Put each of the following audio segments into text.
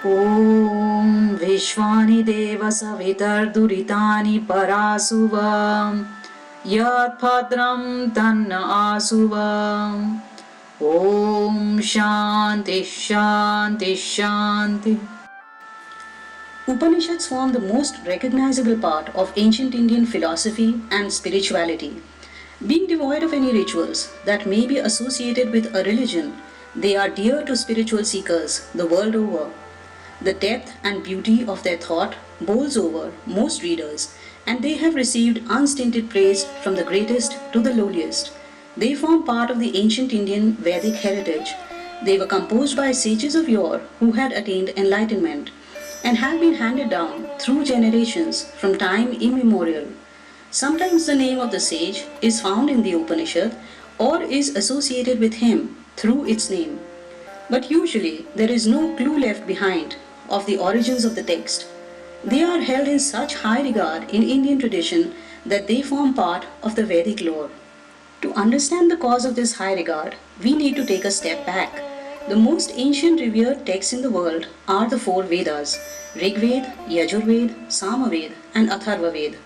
ॐ विश्वानि देव सवितर्दुरितानि परासुवं यत्भद्रं तन्न आसुवम् ॐ शान्ति शान्ति शान्ति. Upanishads form the most recognizable part of ancient Indian philosophy and spirituality. Being devoid of any rituals that may be associated with a religion, they are dear to spiritual seekers the world over. The depth and beauty of their thought bowls over most readers, and they have received unstinted praise from the greatest to the lowliest. They form part of the ancient Indian Vedic heritage. They were composed by sages of yore who had attained enlightenment and have been handed down through generations from time immemorial. Sometimes the name of the sage is found in the Upanishad or is associated with him through its name. But usually there is no clue left behind of the origins of the text. They are held in such high regard in Indian tradition that they form part of the Vedic lore. To understand the cause of this high regard, we need to take a step back. The most ancient revered texts in the world are the four Vedas: Rig Veda, Yajur Veda, Sama Veda, and Atharva Veda.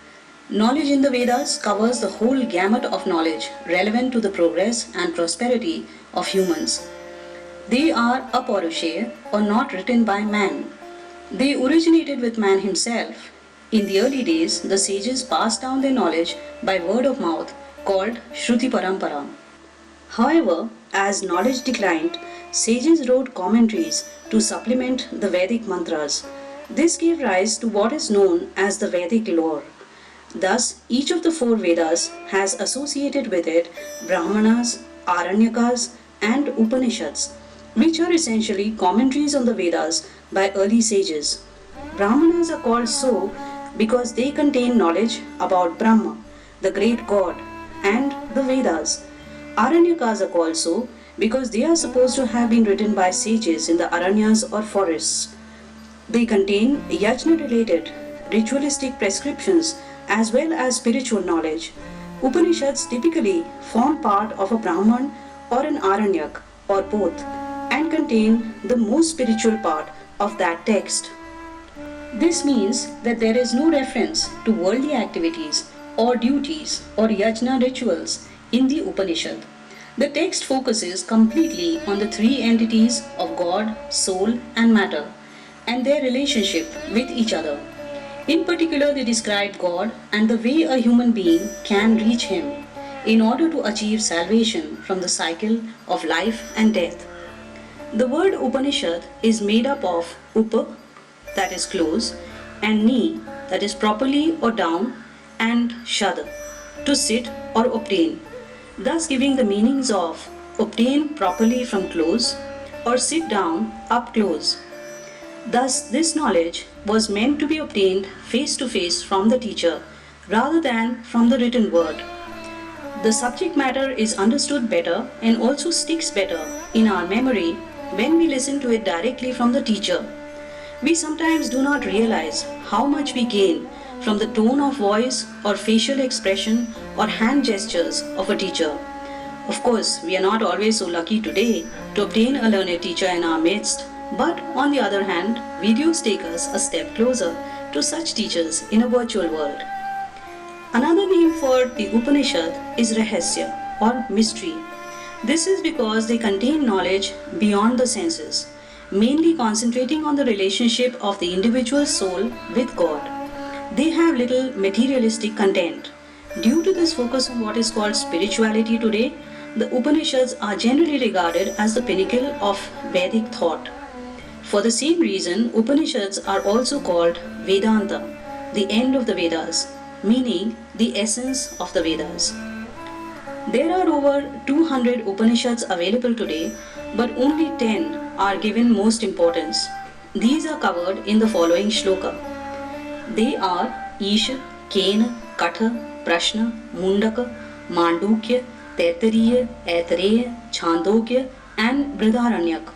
Knowledge in the Vedas covers the whole gamut of knowledge relevant to the progress and prosperity of humans. They are aparushaya, or not written by man. They originated with man himself. In the early days, the sages passed down their knowledge by word of mouth, called Shruti Parampara. However, as knowledge declined, sages wrote commentaries to supplement the Vedic mantras. This gave rise to what is known as the Vedic Lore. Thus, each of the four Vedas has associated with it Brahmanas, Aranyakas, and Upanishads, which are essentially commentaries on the Vedas by early sages. Brahmanas are called so because they contain knowledge about Brahma, the great god, and the Vedas. Aranyakas are called so because they are supposed to have been written by sages in the Aranyas or forests. They contain yajna-related ritualistic prescriptions as well as spiritual knowledge. Upanishads typically form part of a Brahman or an Aranyak or both and contain the most spiritual part of that text. This means that there is no reference to worldly activities or duties or yajna rituals in the Upanishad. The text focuses completely on the three entities of God, soul, and matter and their relationship with each other. In particular, they describe God and the way a human being can reach Him in order to achieve salvation from the cycle of life and death. The word Upanishad is made up of Upa, that is close, and Ni, that is properly or down, and Shad, to sit or obtain, thus giving the meanings of obtain properly from close or sit down up close. Thus, this knowledge was meant to be obtained face to face from the teacher rather than from the written word. The subject matter is understood better and also sticks better in our memory when we listen to it directly from the teacher. We sometimes do not realize how much we gain from the tone of voice or facial expression or hand gestures of a teacher. Of course, we are not always so lucky today to obtain a learned teacher in our midst, but on the other hand, videos take us a step closer to such teachers in a virtual world. Another name for the Upanishad is Rahasya or mystery. This is because they contain knowledge beyond the senses, mainly concentrating on the relationship of the individual soul with God. They have little materialistic content. Due to this focus on what is called spirituality today, the Upanishads are generally regarded as the pinnacle of Vedic thought. For the same reason, Upanishads are also called Vedanta, the end of the Vedas, meaning the essence of the Vedas. There are over 200 Upanishads available today, but only 10 are given most importance. These are covered in the following shloka. They are Isha, Kena, Katha, Prashna, Mundaka, Mandukya, Taittiriya, Aitareya, Chandogya, and Brihadaranyak.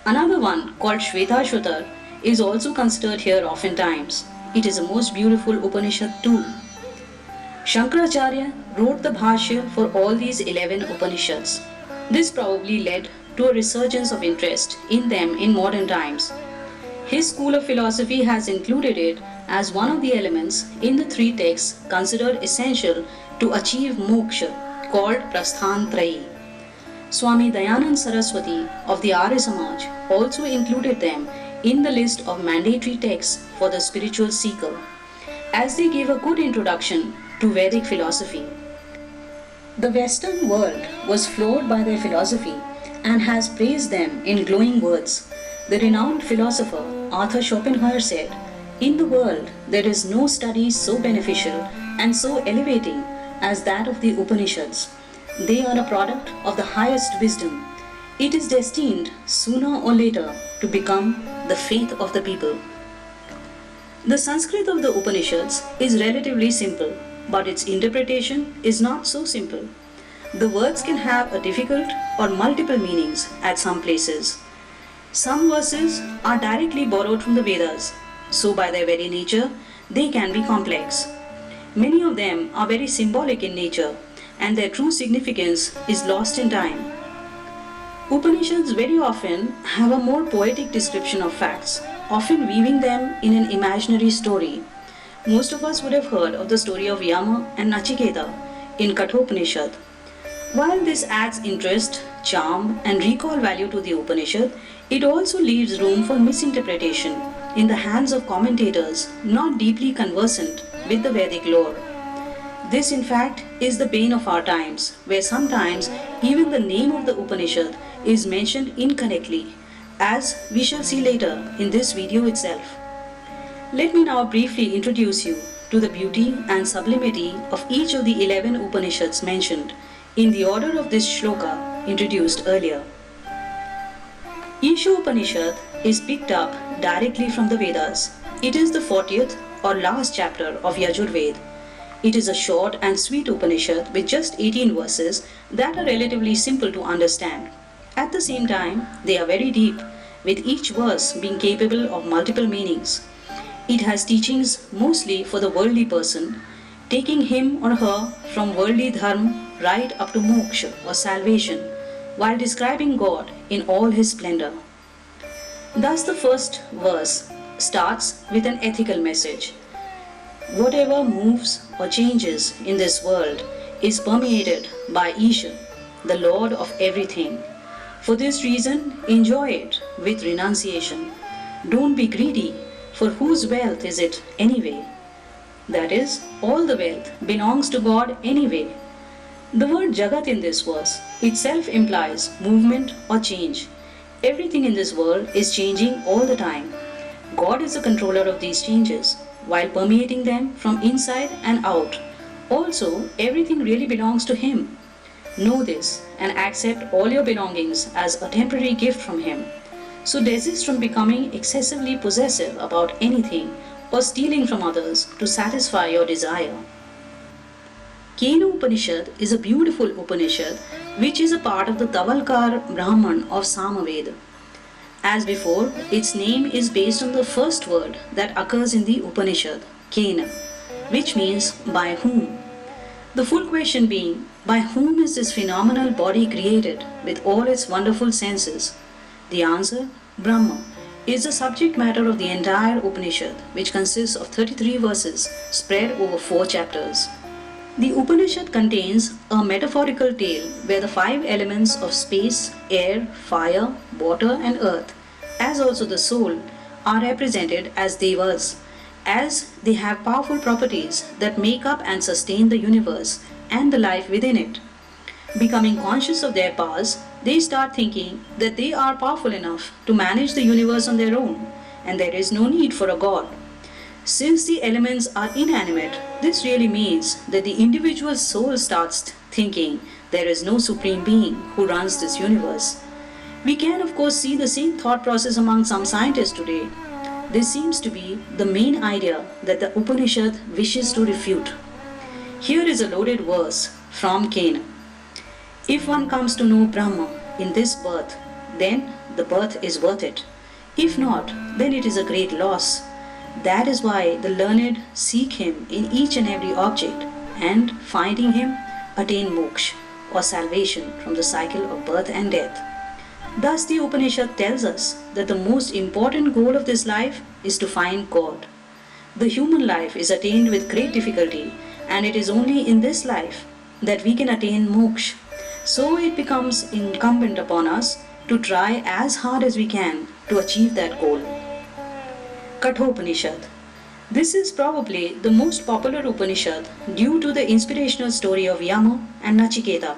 Another one called Shvetashvatar is also considered here oftentimes. It is a most beautiful Upanishad too. Shankaracharya wrote the Bhashya for all these 11 Upanishads. This probably led to a resurgence of interest in them in modern times. His school of philosophy has included it as one of the elements in the three texts considered essential to achieve moksha, called Prasthan Trayi. Swami Dayanand Saraswati of the Arya Samaj also included them in the list of mandatory texts for the spiritual seeker, as they gave a good introduction to Vedic philosophy. The Western world was floored by their philosophy and has praised them in glowing words. The renowned philosopher Arthur Schopenhauer said, "In the world there is no study so beneficial and so elevating as that of the Upanishads. They are a product of the highest wisdom. It is destined sooner or later to become the faith of the people." The Sanskrit of the Upanishads is relatively simple, but its interpretation is not so simple. The words can have a difficult or multiple meanings at some places. Some verses are directly borrowed from the Vedas, so by their very nature, they can be complex. Many of them are very symbolic in nature, and their true significance is lost in time. Upanishads very often have a more poetic description of facts, often weaving them in an imaginary story. Most of us would have heard of the story of Yama and Nachiketa in Kathopanishad. While this adds interest, charm, and recall value to the Upanishad, it also leaves room for misinterpretation in the hands of commentators not deeply conversant with the Vedic lore. This, in fact, is the bane of our times, where sometimes even the name of the Upanishad is mentioned incorrectly, as we shall see later in this video itself. Let me now briefly introduce you to the beauty and sublimity of each of the 11 Upanishads mentioned in the order of this shloka introduced earlier. Isha Upanishad is picked up directly from the Vedas. It is the 40th or last chapter of Yajurveda. It is a short and sweet Upanishad with just 18 verses that are relatively simple to understand. At the same time, they are very deep, with each verse being capable of multiple meanings. It has teachings mostly for the worldly person, taking him or her from worldly dharma right up to moksha or salvation, while describing God in all his splendor. Thus, the first verse starts with an ethical message. Whatever moves or changes in this world is permeated by Isha, the Lord of everything. For this reason, enjoy it with renunciation. Don't be greedy, for whose wealth is it anyway? That is, all the wealth belongs to God anyway. The word Jagat in this verse itself implies movement or change. Everything in this world is changing all the time. God is the controller of these changes, while permeating them from inside and out. Also, everything really belongs to Him. Know this and accept all your belongings as a temporary gift from Him. So desist from becoming excessively possessive about anything or stealing from others to satisfy your desire. Kena Upanishad is a beautiful Upanishad which is a part of the Tavalkar Brahman of Samaveda. As before, its name is based on the first word that occurs in the Upanishad, Kena, which means by whom. The full question being, by whom is this phenomenal body created with all its wonderful senses? The answer, Brahma, is the subject matter of the entire Upanishad, which consists of 33 verses spread over 4 chapters. The Upanishad contains a metaphorical tale where the 5 elements of space, air, fire, water and earth, as also the soul, are represented as devas, as they have powerful properties that make up and sustain the universe and the life within it. Becoming conscious of their powers, they start thinking that they are powerful enough to manage the universe on their own, and there is no need for a god. Since the elements are inanimate, this really means that the individual soul starts thinking there is no supreme being who runs this universe. We can of course see the same thought process among some scientists today. This seems to be the main idea that the Upanishad wishes to refute. Here is a loaded verse from Kena. If one comes to know Brahma in this birth, then the birth is worth it. If not, then it is a great loss. That is why the learned seek him in each and every object. and, finding Him, attain moksha or salvation from the cycle of birth and death. Thus, the Upanishad tells us that the most important goal of this life is to find God. The human life is attained with great difficulty, and it is only in this life that we can attain moksha. So it becomes incumbent upon us to try as hard as we can to achieve that goal. Kathopanishad. This is probably the most popular Upanishad due to the inspirational story of Yama and Nachiketa.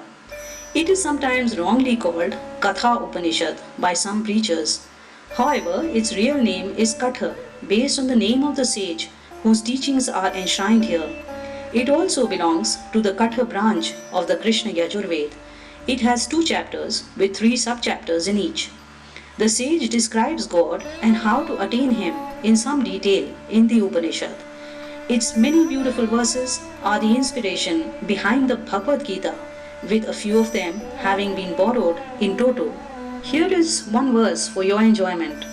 It is sometimes wrongly called Katha Upanishad by some preachers. However, its real name is Katha, based on the name of the sage whose teachings are enshrined here. It also belongs to the Katha branch of the Krishna Yajurveda. It has 2 chapters with 3 sub-chapters in each. The sage describes God and how to attain Him in some detail in the Upanishad. Its many beautiful verses are the inspiration behind the Bhagavad Gita, with a few of them having been borrowed in toto. Here is one verse for your enjoyment.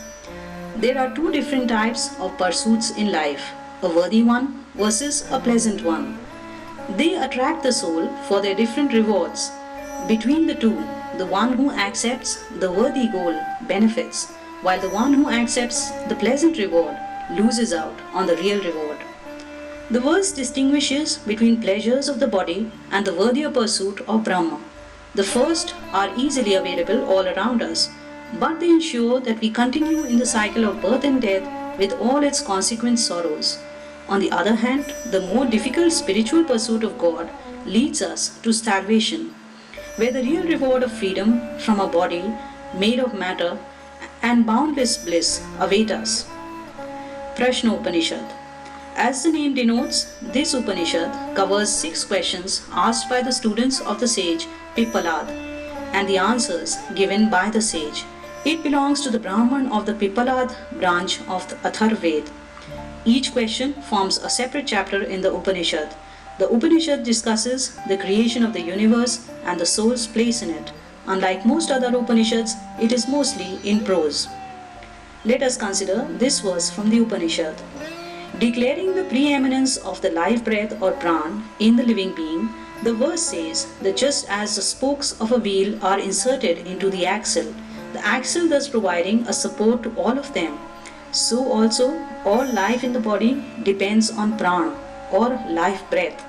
There are 2 different types of pursuits in life, a worthy one versus a pleasant one. They attract the soul for their different rewards. Between the two, the one who accepts the worthy goal benefits, while the one who accepts the pleasant reward loses out on the real reward. The verse distinguishes between pleasures of the body and the worthier pursuit of Brahma. The first are easily available all around us, but they ensure that we continue in the cycle of birth and death with all its consequent sorrows. On the other hand, the more difficult spiritual pursuit of God leads us to salvation, where the real reward of freedom from a body made of matter and boundless bliss await us. Prashna Upanishad. As the name denotes, this Upanishad covers 6 questions asked by the students of the sage Pippalad and the answers given by the sage. It belongs to the Brahman of the Pippalad branch of the Atharvaveda. Each question forms a separate chapter in the Upanishad. The Upanishad discusses the creation of the universe and the soul's place in it. Unlike most other Upanishads, it is mostly in prose. Let us consider this verse from the Upanishad. Declaring the preeminence of the life breath or pran in the living being, the verse says that just as the spokes of a wheel are inserted into the axle thus providing a support to all of them, so also all life in the body depends on pran or life breath.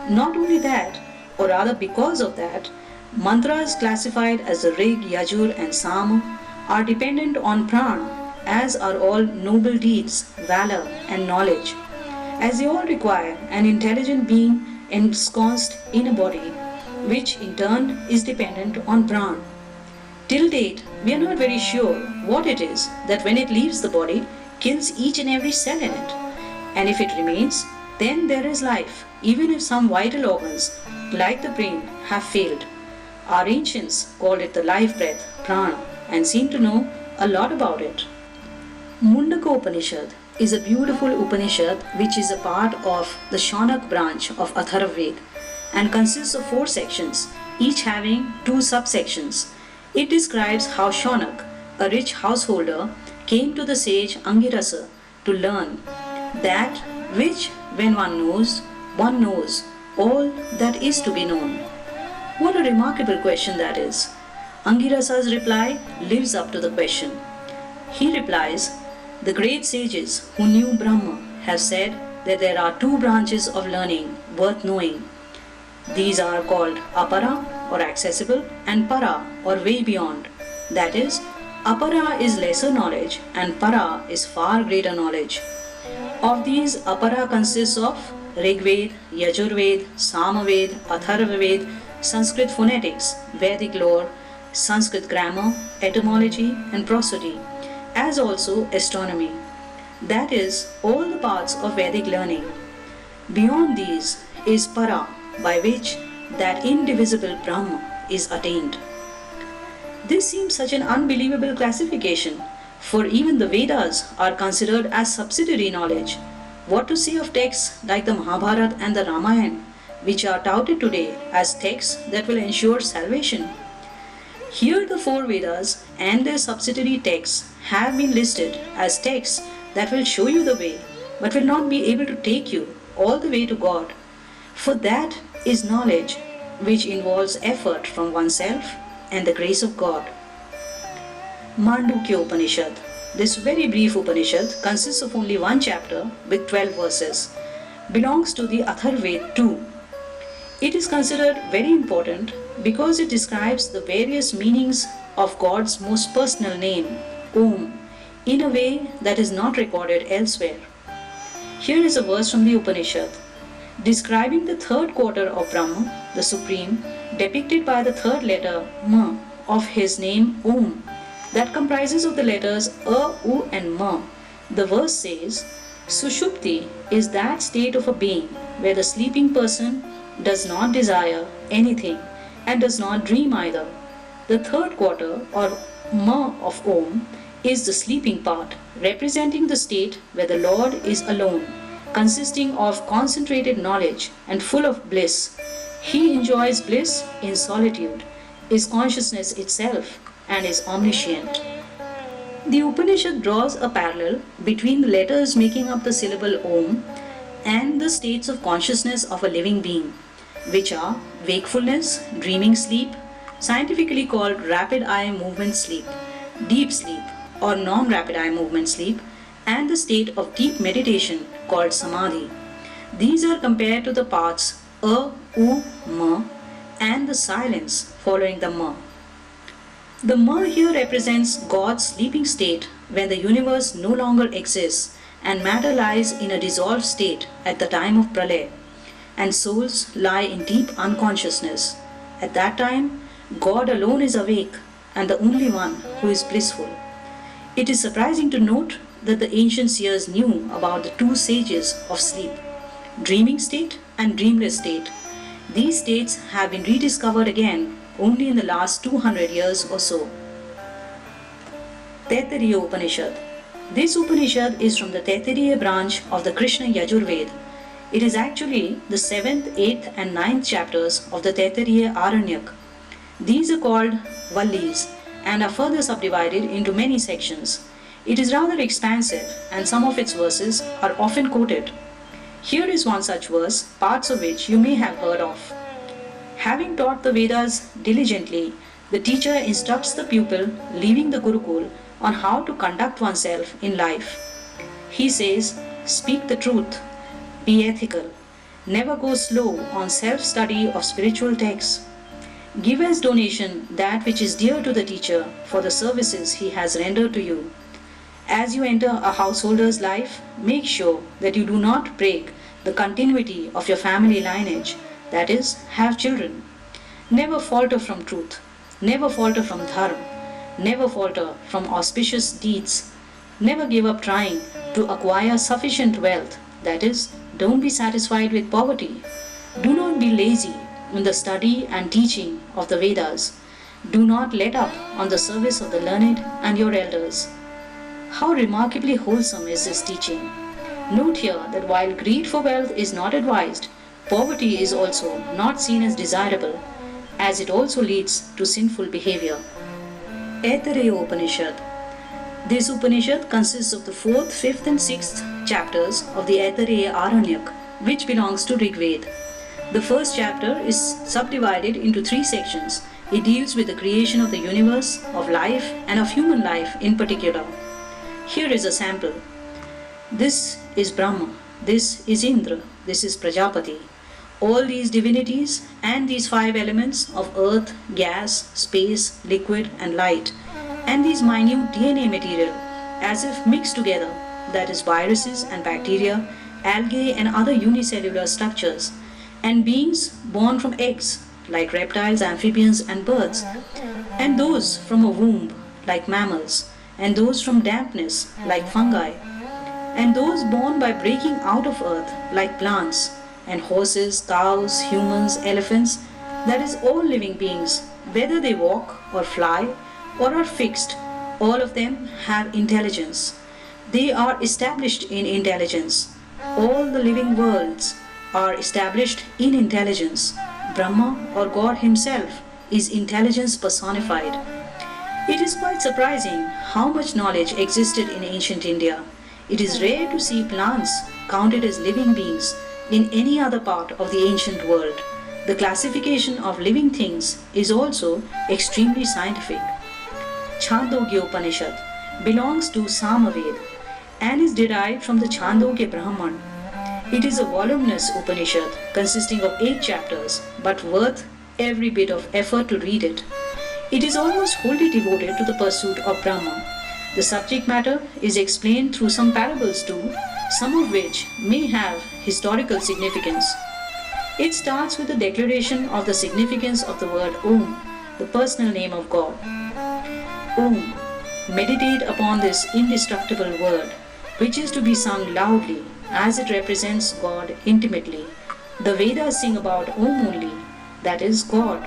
Not only that, or rather because of that, mantras classified as the Rig, Yajur and Sama are dependent on pran, as are all noble deeds, valor and knowledge, as they all require an intelligent being ensconced in a body, which in turn is dependent on pran. Till date, we are not very sure what it is that when it leaves the body, kills each and every cell in it. And if it remains, then there is life, even if some vital organs, like the brain, have failed. Our ancients called it the life breath, pran, and seem to know a lot about it. Mundaka Upanishad is a beautiful Upanishad which is a part of the Shaunak branch of Atharvaveda and consists of 4 sections, each having 2 subsections. It describes how Shaunak, a rich householder, came to the sage Angirasa to learn that which, when one knows all that is to be known. What a remarkable question that is. Angirasa's reply lives up to the question. He replies, the great sages who knew Brahma have said that there are 2 branches of learning worth knowing. These are called apara or accessible and para or way beyond. That is, apara is lesser knowledge and para is far greater knowledge. Of these, apara consists of Rigved, Yajurved, Samaved, Atharvaved, Sanskrit phonetics, Vedic lore, Sanskrit grammar, etymology and prosody, as also astronomy. That is, all the parts of Vedic learning. Beyond these is para, by which that indivisible Brahma is attained. This seems such an unbelievable classification, for even the Vedas are considered as subsidiary knowledge. What to say of texts like the Mahabharata and the Ramayana, which are touted today as texts that will ensure salvation? Here the 4 Vedas and their subsidiary texts have been listed as texts that will show you the way, but will not be able to take you all the way to God. For that is knowledge, which involves effort from oneself and the grace of God. Mandukya Upanishad. This very brief Upanishad consists of only one chapter with 12 verses. Belongs to the Atharvaved too. It is considered very important because it describes the various meanings of God's most personal name, Om, in a way that is not recorded elsewhere. Here is a verse from the Upanishad describing the third quarter of Brahma, the Supreme, depicted by the third letter Ma of his name Om, that comprises of the letters A, U and Ma. The verse says, Sushupti is that state of a being where the sleeping person does not desire anything and does not dream either. The third quarter or Ma of Om is the sleeping part, representing the state where the Lord is alone, consisting of concentrated knowledge and full of bliss. He enjoys bliss in solitude, is consciousness itself, and is omniscient. The Upanishad draws a parallel between the letters making up the syllable Om and the states of consciousness of a living being, which are wakefulness, dreaming sleep, scientifically called rapid eye movement sleep, deep sleep or non-rapid eye movement sleep, and the state of deep meditation called Samadhi. These are compared to the parts A, U, Ma and the silence following the Ma. The Ma here represents God's sleeping state when the universe no longer exists and matter lies in a dissolved state at the time of Pralaya, and souls lie in deep unconsciousness. At that time, God alone is awake and the only one who is blissful. It is surprising to note that the ancient seers knew about the two stages of sleep, dreaming state and dreamless state. These states have been rediscovered again only in the last 200 years or so. Taittiriya Upanishad. This Upanishad is from the Taittiriya branch of the Krishna Yajurveda. It is actually the 7th, 8th and 9th chapters of the Taittiriya Aranyak. These are called Vallis and are further subdivided into many sections. It is rather expansive and some of its verses are often quoted. Here is one such verse, parts of which you may have heard of. Having taught the Vedas diligently, the teacher instructs the pupil leaving the Gurukul on how to conduct oneself in life. He says, speak the truth, be ethical, never go slow on self-study of spiritual texts. Give as donation that which is dear to the teacher for the services he has rendered to you. As you enter a householder's life, make sure that you do not break the continuity of your family lineage, that is, have children. Never falter from truth, never falter from dharma, never falter from auspicious deeds, never give up trying to acquire sufficient wealth, that is, don't be satisfied with poverty. Do not be lazy in the study and teaching of the Vedas. Do not let up on the service of the learned and your elders. How remarkably wholesome is this teaching. Note here that while greed for wealth is not advised, poverty is also not seen as desirable, as it also leads to sinful behavior. Aitareya Upanishad. This Upanishad consists of the 4th, 5th and 6th chapters of the Aitareya Aranyak, which belongs to Rig Veda. The first chapter is subdivided into 3 sections. It deals with the creation of the universe, of life and of human life in particular. Here is a sample. This is Brahma, this is Indra, this is Prajapati. All these divinities and these 5 elements of earth, gas, space, liquid and light, and these minute DNA material as if mixed together, that is viruses and bacteria, algae and other unicellular structures, and beings born from eggs like reptiles, amphibians and birds, and those from a womb like mammals, and those from dampness like fungi, and those born by breaking out of earth like plants, and horses, cows, humans, elephants, that is all living beings, whether they walk or fly or are fixed, all of them have intelligence. They are established in intelligence. All the living worlds are established in intelligence. Brahma or God himself is intelligence personified. It is quite surprising how much knowledge existed in ancient India. It is rare to see plants counted as living beings, in any other part of the ancient world. The classification of living things is also extremely scientific. Chandogya Upanishad belongs to Samaved and is derived from the Chandogya Brahman. It is a voluminous Upanishad consisting of 8 chapters, but worth every bit of effort to read it. It is almost wholly devoted to the pursuit of Brahma. The subject matter is explained through some parables too, some of which may have historical significance. It starts with the declaration of the significance of the word Om, the personal name of God. Om. Meditate upon this indestructible word, which is to be sung loudly as it represents God intimately. The Vedas sing about Om only, that is God,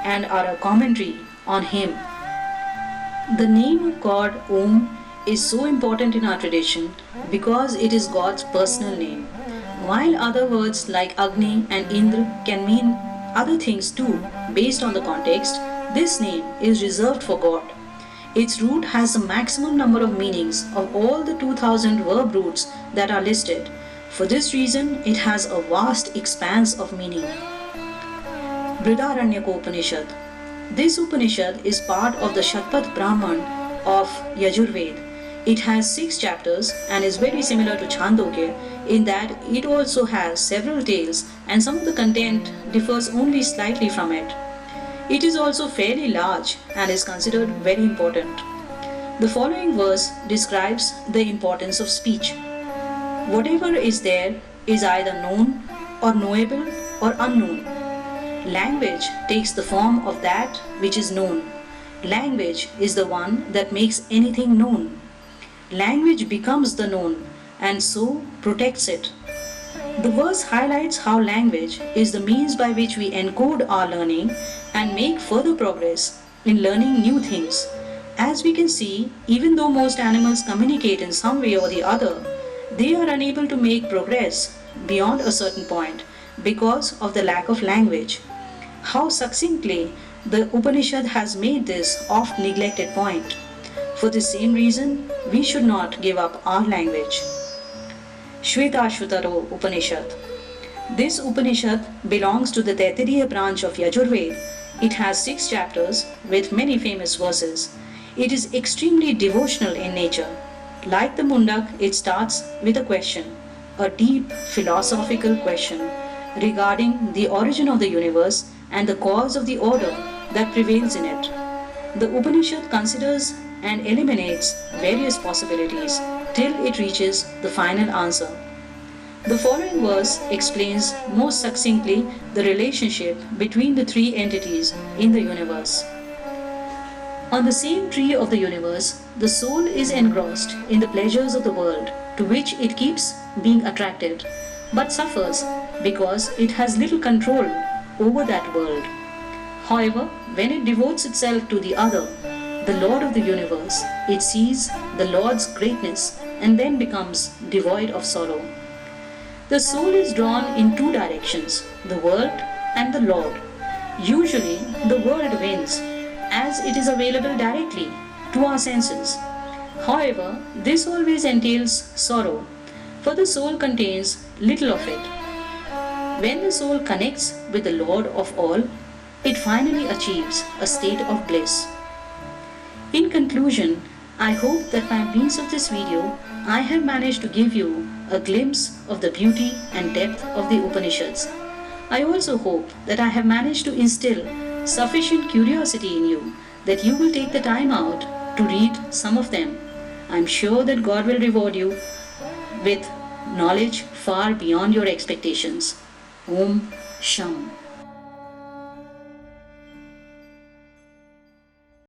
and are a commentary on Him. The name of God Om is so important in our tradition because it is God's personal name. While other words like Agni and Indra can mean other things too based on the context, this name is reserved for God. Its root has the maximum number of meanings of all the 2000 verb roots that are listed. For this reason, it has a vast expanse of meaning. Brihadaranyaka Upanishad. This Upanishad is part of the Shatpat Brahman of Yajurveda. It has 6 chapters and is very similar to Chandogya in that it also has several tales and some of the content differs only slightly from it. It is also fairly large and is considered very important. The following verse describes the importance of speech. Whatever is there is either known or knowable or unknown. Language takes the form of that which is known. Language is the one that makes anything known. Language becomes the known and so protects it. The verse highlights how language is the means by which we encode our learning and make further progress in learning new things. As we can see, even though most animals communicate in some way or the other, they are unable to make progress beyond a certain point because of the lack of language. How succinctly the Upanishad has made this oft neglected point. For the same reason, we should not give up our language. Shvetashvataro Upanishad. This Upanishad belongs to the Taittiriya branch of Yajurveda. It has 6 chapters with many famous verses. It is extremely devotional in nature. Like the Mundak, it starts with a question, a deep philosophical question regarding the origin of the universe and the cause of the order that prevails in it. The Upanishad considers and eliminates various possibilities till it reaches the final answer. The following verse explains most succinctly the relationship between the 3 entities in the universe. On the same tree of the universe, the soul is engrossed in the pleasures of the world to which it keeps being attracted, but suffers because it has little control over that world. However, when it devotes itself to the other, the Lord of the universe, it sees the Lord's greatness and then becomes devoid of sorrow. The soul is drawn in 2 directions, the world and the Lord. Usually, the world wins as it is available directly to our senses. However, this always entails sorrow, for the soul contains little of it. When the soul connects with the Lord of all, it finally achieves a state of bliss. In conclusion, I hope that by means of this video, I have managed to give you a glimpse of the beauty and depth of the Upanishads. I also hope that I have managed to instill sufficient curiosity in you that you will take the time out to read some of them. I am sure that God will reward you with knowledge far beyond your expectations. Om Sham.